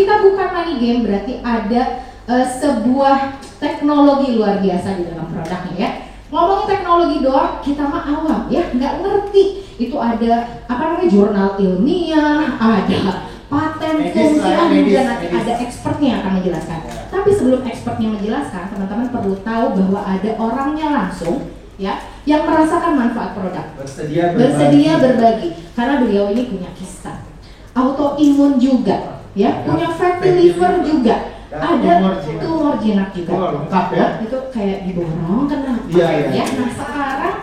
kita bukan money game berarti ada sebuah teknologi luar biasa di dalam produknya ya. Ngomongin teknologi doang, kita mah awam ya, nggak ngerti. Itu ada apa namanya jurnal ilmiah, ada paten, fungsi, dan nanti ada expertnya yang akan menjelaskan. Tapi sebelum expertnya menjelaskan, teman-teman perlu tahu bahwa ada orangnya langsung ya yang merasakan manfaat produk. Bersedia berbagi. Karena beliau ini punya kisah autoimun juga ya, punya fatty liver juga. Ada tumor jinak juga, lengkap ya. Itu kayak diborong kenapa? Ya. Nah sekarang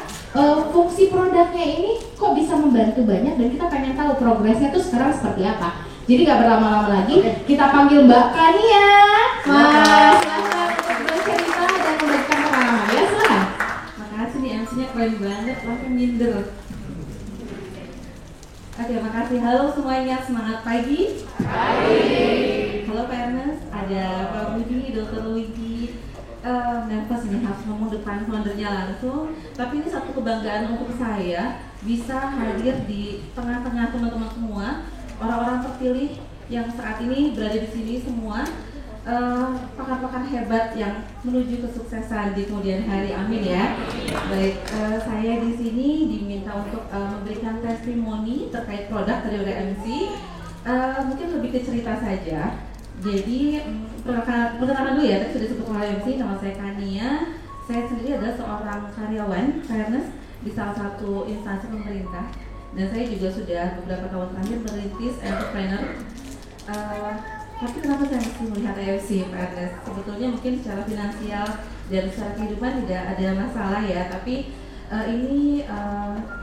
fungsi produknya ini kok bisa membantu banyak dan kita pengen tahu progresnya tuh sekarang seperti apa. Jadi nggak berlama-lama lagi, kita panggil Mbak Kania, Mas, untuk bercerita dan memberikan pengalaman ya, silakan. Makasih nih MC-nya keren banget, langsung minder. Oke, makasih. Halo semuanya, semangat pagi. Halo Pak Ernest, ada Pak Budi, Dr. Luigi. Nervous ini harus ngomong depan foundernya langsung. Tapi ini satu kebanggaan untuk saya bisa hadir di tengah-tengah teman-teman semua, orang-orang terpilih yang saat ini berada di sini semua, pakar-pakar hebat yang menuju kesuksesan di kemudian hari. Amin ya. Baik, saya di sini diminta untuk memberikan testimoni terkait produk dari MC. Mungkin lebih ke cerita saja. Jadi perkenalkan dulu ya, tadi sudah disebut oleh MC, nama saya Kania. Saya sendiri adalah seorang karyawan fairness di salah satu instansi pemerintah. Dan saya juga sudah beberapa tahun terakhir merintis entrepreneur. Tapi kenapa saya mesti melihat AFC, Pak Ernest? Sebetulnya mungkin secara finansial dan secara kehidupan tidak ada masalah ya. Tapi ini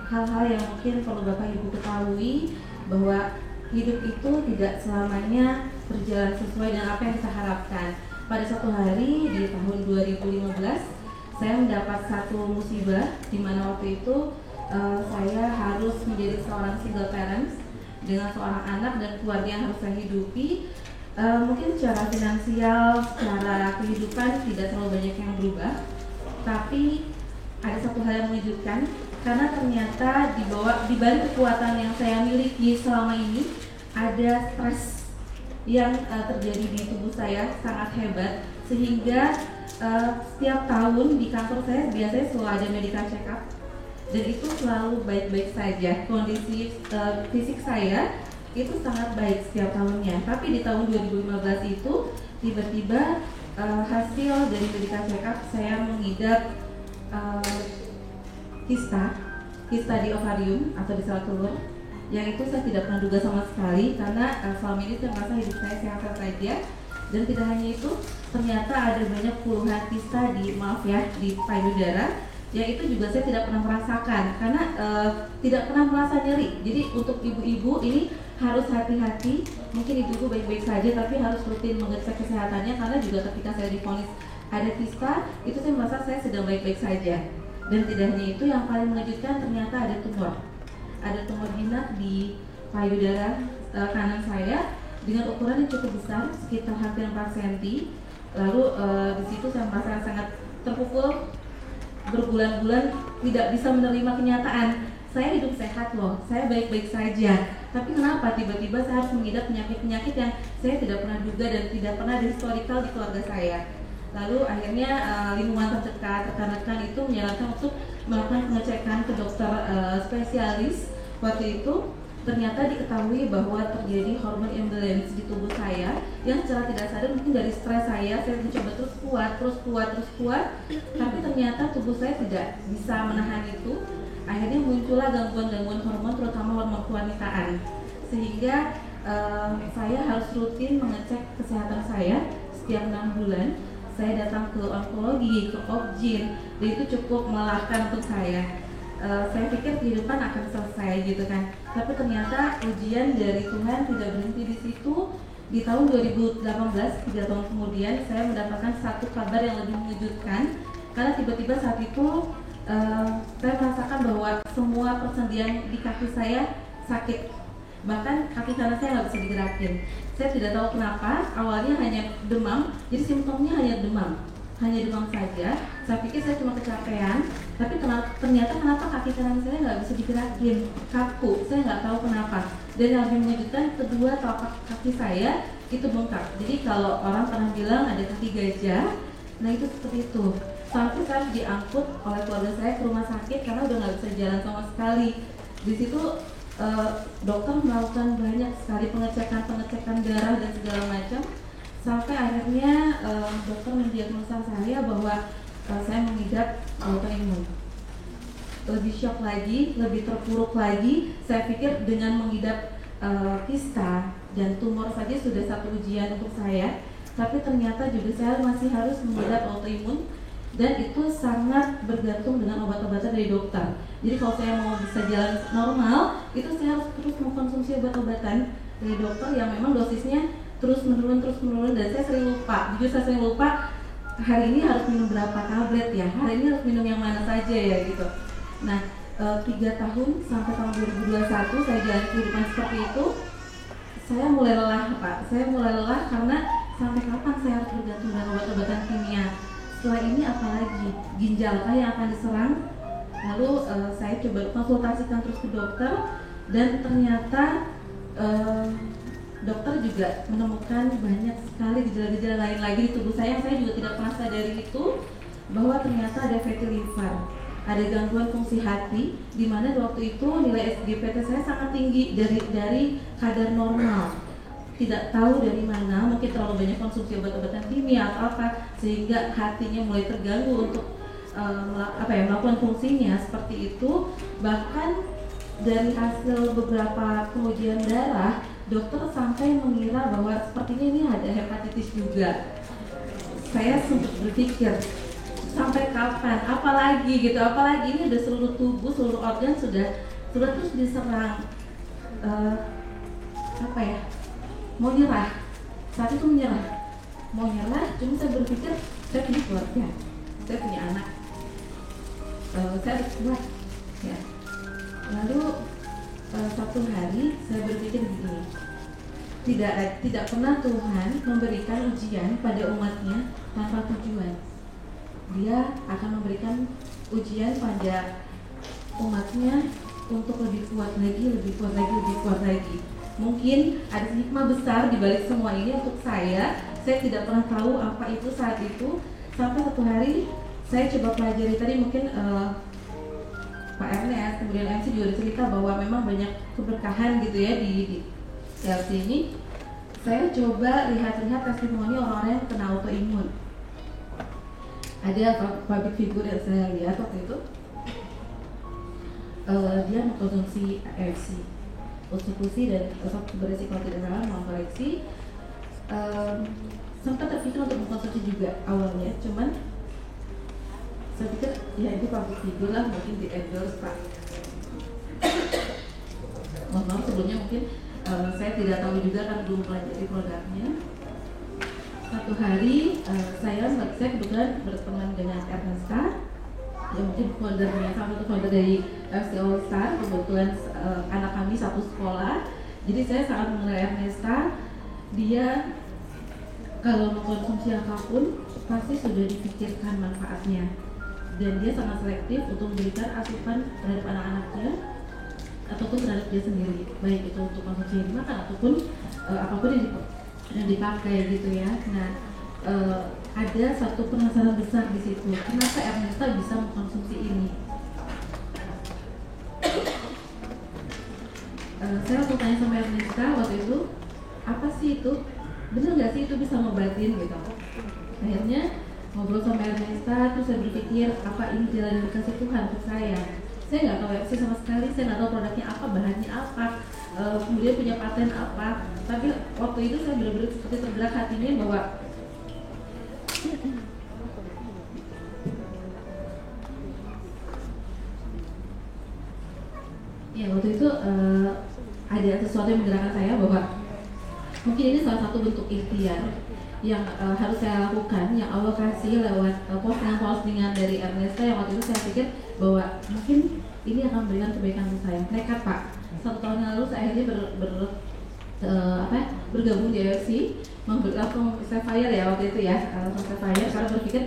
hal-hal yang mungkin perlu Bapak Ibu ketahui bahwa hidup itu tidak selamanya berjalan sesuai dengan apa yang kita harapkan. Pada suatu hari di tahun 2015, saya mendapat satu musibah di mana waktu itu saya harus menjadi seorang single parents dengan seorang anak dan keluarga yang harus saya hidupi. Mungkin secara finansial, secara kehidupan tidak terlalu banyak yang berubah, tapi ada satu hal yang mengejutkan karena ternyata di balik kekuatan yang saya miliki selama ini ada stres yang terjadi di tubuh saya sangat hebat sehingga setiap tahun di kantor saya biasanya selalu ada medical check up dan itu selalu baik-baik saja. Kondisi fisik saya itu sangat baik setiap tahunnya, tapi di tahun 2015 itu tiba-tiba hasil dari medical check up saya mengidap kista di ovarium atau di sel telur, yang itu saya tidak pernah duga sama sekali karena selama ini saya merasa hidup saya sehat saja. Dan tidak hanya itu, ternyata ada banyak puluhan kista di payudara yang itu juga saya tidak pernah merasakan karena tidak pernah merasa nyeri. Jadi untuk ibu-ibu ini harus hati-hati. Mungkin ibu-ibu baik-baik saja tapi harus rutin mengecek kesehatannya karena juga ketika saya divonis ada kista itu saya merasa saya sedang baik-baik saja. Dan tidak hanya itu, yang paling mengejutkan ternyata ada tumor jinak di payudara kanan saya dengan ukuran yang cukup besar, sekitar hampir 4 cm. Lalu di situ saya merasa sangat terpukul, berbulan-bulan tidak bisa menerima kenyataan. Saya hidup sehat loh, saya baik-baik saja. Tapi kenapa tiba-tiba saya harus mengidap penyakit-penyakit yang saya tidak pernah duga dan tidak pernah ada historical di keluarga saya. Lalu akhirnya lingkungan terdekat, rekan-rekan itu menyarankan untuk melakukan pengecekan ke dokter spesialis. Waktu itu ternyata diketahui bahwa terjadi hormon imbalance di tubuh saya yang secara tidak sadar mungkin dari stres saya mencoba terus kuat, tapi ternyata tubuh saya tidak bisa menahan itu. Akhirnya muncullah gangguan-gangguan hormon, terutama hormon kewanitaan, sehingga saya harus rutin mengecek kesehatan saya setiap 6 bulan. Saya datang ke onkologi, ke Obgyn, dan itu cukup melelahkan untuk saya. Saya pikir kehidupan akan selesai gitu kan, tapi ternyata ujian dari Tuhan tidak berhenti di situ. Di tahun 2018, 3 tahun kemudian, saya mendapatkan satu kabar yang lebih mengejutkan karena tiba-tiba saat itu saya merasakan bahwa semua persendian di kaki saya sakit, bahkan kaki kanan saya nggak bisa digerakin. Saya tidak tahu kenapa, awalnya hanya demam, jadi simptomnya hanya demam saja. Saya pikir saya cuma kecapean, tapi ternyata kenapa kaki kanan saya nggak bisa digerakin, kaku, saya nggak tahu kenapa. Dan yang lebih mengejutkan, kedua telapak kaki saya itu bengkak. Jadi kalau orang pernah bilang ada kaki gajah, nah itu seperti itu. Sampai saya diangkut oleh keluarga saya ke rumah sakit karena udah nggak bisa jalan sama sekali. Di situ dokter melakukan banyak sekali pengecekan darah dan segala macam, sampai akhirnya dokter mendiagnosa saya bahwa saya mengidap autoimun. Lebih shock lagi, lebih terpuruk lagi. Saya pikir dengan mengidap kista dan tumor saja sudah satu ujian untuk saya, tapi ternyata juga saya masih harus mengidap autoimun, dan itu sangat bergantung dengan obat-obatan dari dokter. Jadi kalau saya mau bisa jalan normal, itu saya harus terus mengkonsumsi obat-obatan dari dokter yang memang dosisnya terus menurun, dan saya sering lupa. Jujur saya sering lupa, hari ini harus minum berapa tablet ya, hari ini harus minum yang mana saja ya gitu. Nah, 3 tahun sampai tahun 2021 saya jalan kehidupan seperti itu. Saya mulai lelah Pak, saya mulai lelah karena sampai kapan saya harus bergantung dengan obat-obatan kimia. Setelah ini apalagi ginjal kah yang akan diserang? Lalu saya coba konsultasikan terus ke dokter, dan ternyata dokter juga menemukan banyak sekali gejala-gejala lain lagi di tubuh saya yang saya juga tidak pernah sadari itu, bahwa ternyata ada fatty liver, ada gangguan fungsi hati, di mana waktu itu nilai SGPT saya sangat tinggi dari kadar normal. Tidak tahu dari mana, mungkin terlalu banyak konsumsi obat-obatan kimia atau apa, sehingga hatinya mulai terganggu untuk melakukan fungsinya seperti itu. Bahkan dari hasil beberapa pengujian darah, dokter sampai mengira bahwa sepertinya ini ada hepatitis juga. Saya sempat berpikir, sampai kapan? Apalagi ini udah seluruh tubuh, seluruh organ sudah terus diserang. Mau nyerah. Saat itu mau nyerah. Cuma saya berpikir, saya punya keluarga, saya punya anak, saya harus kuat ya. Lalu satu hari saya berpikir begini, tidak pernah Tuhan memberikan ujian pada umatnya tanpa tujuan. Dia akan memberikan ujian pada umatnya untuk lebih kuat lagi. Mungkin ada hikmah besar di balik semua ini untuk saya. Saya tidak pernah tahu apa itu saat itu, sampai satu hari saya coba pelajari. Tadi mungkin Pak Ernest, kemudian MC juga cerita bahwa memang banyak keberkahan gitu ya di TLC ini. Saya coba lihat testimoni orang-orang yang kena autoimun. Ada public figure yang saya lihat waktu itu, dia mengkonsumsi AFC, konsumsi dan beresiko tidak salah mengkoreksi. Sempat terpikir untuk mengkonsumsi juga awalnya, cuman saya pikir ya itu public figure lah, mungkin di endorse Pak. Mohon maaf sebelumnya, mungkin saya tidak tahu juga kan belum pelajari produknya. Satu hari saya kebetulan berteman dengan Ernesta, yang mungkin salah satu founder dari FC All Star. Kebetulan anak kami satu sekolah, jadi saya sangat mengenal Ernesta. Dia kalau mengkonsumsi apapun pasti sudah dipikirkan manfaatnya, dan dia sangat selektif untuk memberikan asupan terhadap anak-anaknya ataupun terhadap dia sendiri, baik itu untuk konsumsi yang dimakan ataupun apapun yang dipakai gitu ya. Nah, ada satu penasaran besar di situ, kenapa Ernesta bisa mengkonsumsi ini? Saya waktu tanya sama Ernesta waktu itu, apa sih itu? Bener nggak sih itu bisa ngobatin gitu? Akhirnya ngobrol sama Ernesta, terus saya berpikir apa ini jalan yang dikasih Tuhan untuk saya? Saya nggak tahu FC sama sekali, saya nggak tahu produknya apa, bahannya apa, kemudian punya paten apa. Tapi waktu itu saya benar-benar seperti tergerak hatinya bahwa ya waktu itu ada sesuatu yang menggerakkan saya bahwa mungkin ini salah satu bentuk ikhtiar yang harus saya lakukan, yang Allah kasih lewat postingan dari Ernesta, yang waktu itu saya pikir bahwa mungkin ini akan memberikan kebaikan untuk saya. Nekat Pak, 1 tahun yang lalu saya akhirnya bergabung di AFC, langsung Sapphire ya waktu itu ya, langsung Sapphire karena berpikir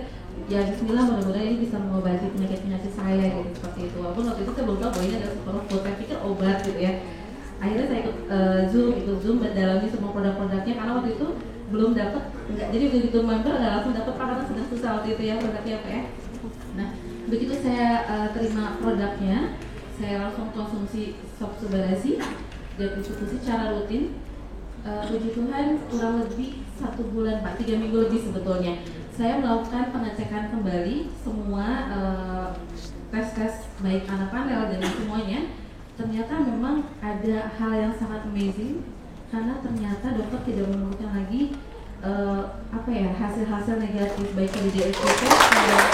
ya Bismillah, mudah-mudahan ini bisa mengobati penyakit-penyakit saya gitu, seperti itu. Walaupun waktu itu saya belum tahu bahwa ini adalah superfood, saya pikir obat gitu ya. akhirnya saya ikut Zoom mendalami semua produk-produknya karena waktu itu belum dapat, jadi begitu member nggak langsung dapat karena sedang susah waktu itu ya produknya apa ya. Nah begitu saya terima produknya, saya langsung konsumsi sop Subarashi dan ikuti secara rutin. Puji Tuhan kurang lebih 1 bulan Pak, 3 minggu lebih sebetulnya saya melakukan pengecekan kembali semua tes baik anak panel dan semuanya. Ternyata memang ada hal yang sangat amazing karena ternyata dokter tidak menemukan lagi hasil-hasil negatif baik dari DSPP dan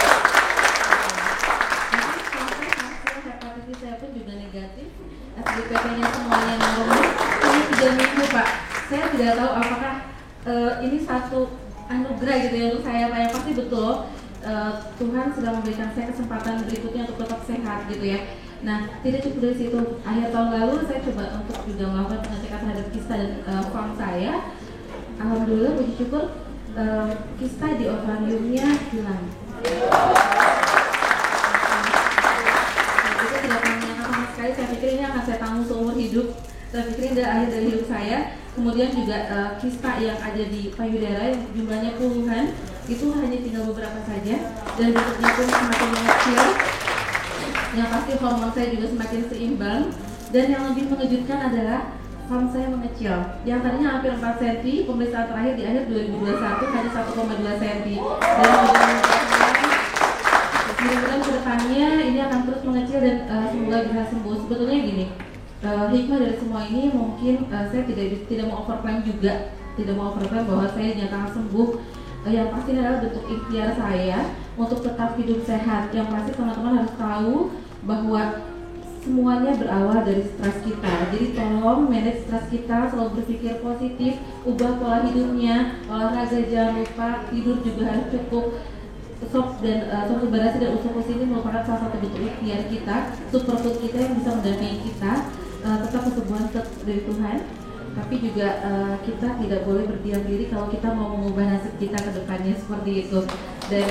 hepatitis saya pun juga negatif. SGPT-nya semuanya normal. Ini 3 minggu Pak. Saya tidak tahu apakah ini satu anugerah gitu ya untuk saya Pak, yang pasti betul Tuhan sedang memberikan saya kesempatan berikutnya untuk tetap sehat gitu ya. Nah, tidak cukup dari situ. Akhir tahun lalu saya coba untuk juga melakukan pengecekan terhadap kista dan form saya. Alhamdulillah puji syukur kista di ovariumnya hilang. Itu tidak pernah menyangka sama sekali. Saya pikir ini akan saya tanggung seumur hidup. Saya pikir ini adalah akhir dari hidup saya. Kemudian juga kista yang ada di payudara yang jumlahnya puluhan itu hanya tinggal beberapa saja dan bentuknya pun semakin mengecil. Yang pasti hormon saya juga semakin seimbang dan yang lebih mengejutkan adalah form saya mengecil. Yang tadinya hampir 4 cm, pemeriksaan terakhir di akhir 2021 hanya 1,2 cm. Dan mudah-mudahan ke depannya ini akan terus mengecil dan semoga bisa sembuh. Sebetulnya gini, hikmah dari semua ini mungkin saya tidak mau overclaim juga, tidak mau overclaim bahwa saya nyatakan sembuh. Yang pasti adalah bentuk ikhtiar saya untuk tetap hidup sehat. Yang pasti teman-teman harus tahu bahwa semuanya berawal dari stres kita. Jadi tolong manage stres kita, selalu berpikir positif, ubah pola hidupnya, olahraga jangan lupa, tidur juga harus cukup. Sop Subarashi dan usus ini merupakan salah satu bentuk ikhtiar kita, superfood kita yang bisa mendampingi kita tetap kesembuhan dari Tuhan. Tapi juga kita tidak boleh berdiam diri kalau kita mau mengubah nasib kita ke depannya seperti itu. Dan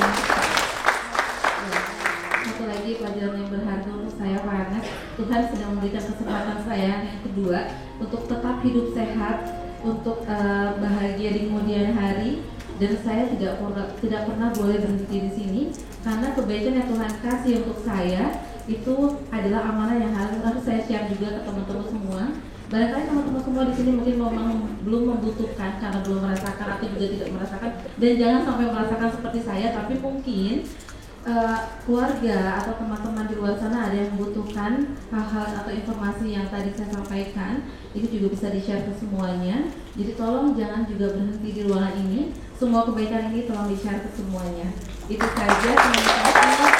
satu lagi pelajaran yang berharga untuk saya Pak Anas, Tuhan sedang memberikan kesempatan saya yang kedua untuk tetap hidup sehat, untuk bahagia di kemudian hari. Dan saya tidak pernah boleh berhenti di sini karena kebaikan yang Tuhan kasih untuk saya itu adalah amanah yang harus saya share juga ke teman-teman semua. Barangkali teman-teman semua di sini mungkin memang belum membutuhkan karena belum merasakan atau juga tidak merasakan, dan jangan sampai merasakan seperti saya, tapi mungkin keluarga atau teman-teman di luar sana ada yang membutuhkan hal-hal atau informasi yang tadi saya sampaikan, itu juga bisa di-share ke semuanya. Jadi tolong jangan juga berhenti di ruangan ini, semua kebaikan ini tolong di-share ke semuanya. Itu saja, terima kasih.